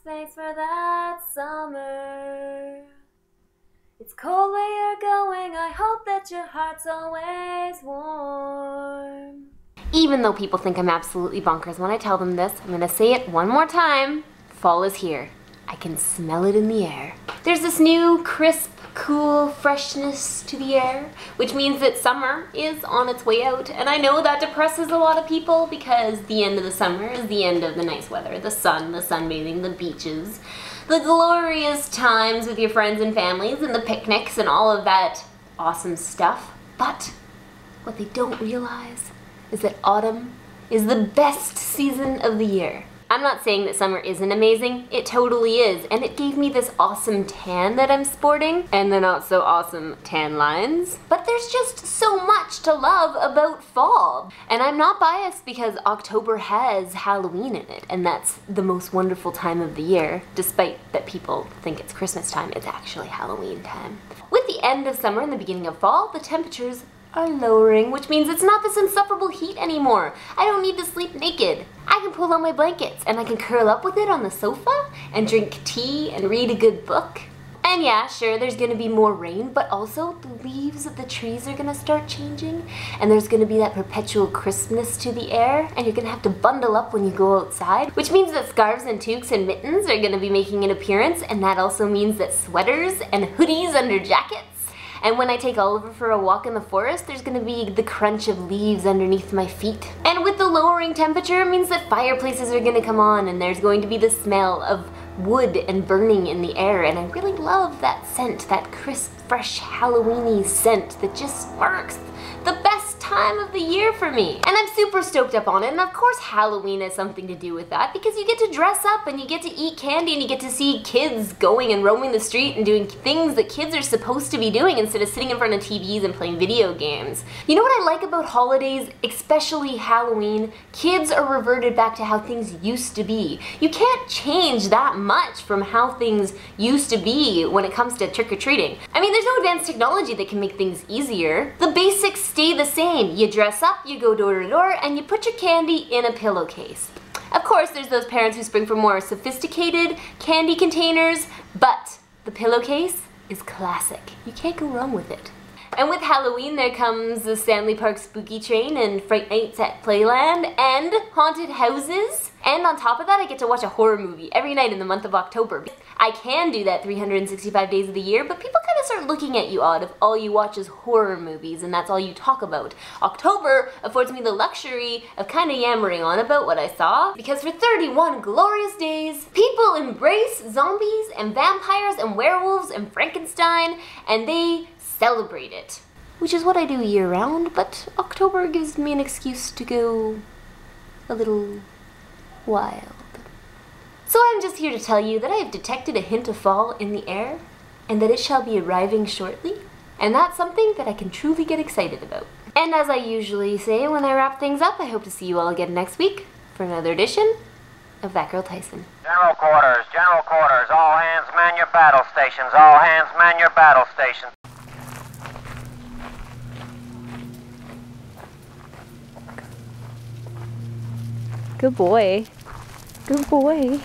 thanks for that summer. It's cold where you're going, I hope that your heart's always warm. Even though people think I'm absolutely bonkers when I tell them this, I'm gonna say it one more time. Fall is here. I can smell it in the air. There's this new crisp, cool freshness to the air, which means that summer is on its way out. And I know that depresses a lot of people because the end of the summer is the end of the nice weather. The sun, the sunbathing, the beaches, the glorious times with your friends and families and the picnics and all of that awesome stuff. But what they don't realize is that autumn is the best season of the year. I'm not saying that summer isn't amazing, it totally is, and it gave me this awesome tan that I'm sporting, and the not so awesome tan lines. But there's just so much to love about fall. And I'm not biased because October has Halloween in it, and that's the most wonderful time of the year. Despite that people think it's Christmas time, it's actually Halloween time. With the end of summer and the beginning of fall, the temperatures are lowering, which means it's not this insufferable heat anymore. I don't need to sleep naked. I can pull out my blankets and I can curl up with it on the sofa and drink tea and read a good book. And yeah, sure, there's gonna be more rain, but also the leaves of the trees are gonna start changing, and there's gonna be that perpetual crispness to the air, and you're gonna have to bundle up when you go outside, which means that scarves and toques and mittens are gonna be making an appearance, and that also means that sweaters and hoodies under jackets. And when I take Oliver for a walk in the forest, there's gonna be the crunch of leaves underneath my feet. And with the lowering temperature, it means that fireplaces are gonna come on and there's going to be the smell of wood and burning in the air. And I really love that scent, that crisp, fresh, Halloween-y scent that just sparks the best time of the year for me. And I'm super stoked up on it, and of course Halloween has something to do with that because you get to dress up and you get to eat candy and you get to see kids going and roaming the street and doing things that kids are supposed to be doing instead of sitting in front of TVs and playing video games. You know what I like about holidays, especially Halloween? Kids are reverted back to how things used to be. You can't change that much from how things used to be when it comes to trick-or-treating. I mean, there's no advanced technology that can make things easier. The basics stay the same. You dress up, you go door to door, and you put your candy in a pillowcase. Of course, there's those parents who spring for more sophisticated candy containers, but the pillowcase is classic. You can't go wrong with it. And with Halloween, there comes the Stanley Park Spooky Train and Fright Nights at Playland and haunted houses. And on top of that, I get to watch a horror movie every night in the month of October. I can do that 365 days of the year, but people kind of start looking at you odd if all you watch is horror movies and that's all you talk about. October affords me the luxury of kind of yammering on about what I saw, because for 31 glorious days, people embrace zombies and vampires and werewolves and Frankenstein, and they celebrate it. Which is what I do year round, but October gives me an excuse to go a little wild. So I'm just here to tell you that I have detected a hint of fall in the air, and that it shall be arriving shortly, and that's something that I can truly get excited about. And as I usually say when I wrap things up, I hope to see you all again next week for another edition of That Girl Tyson. General quarters, all hands man your battle stations, all hands man your battle stations. Good boy. Good boy.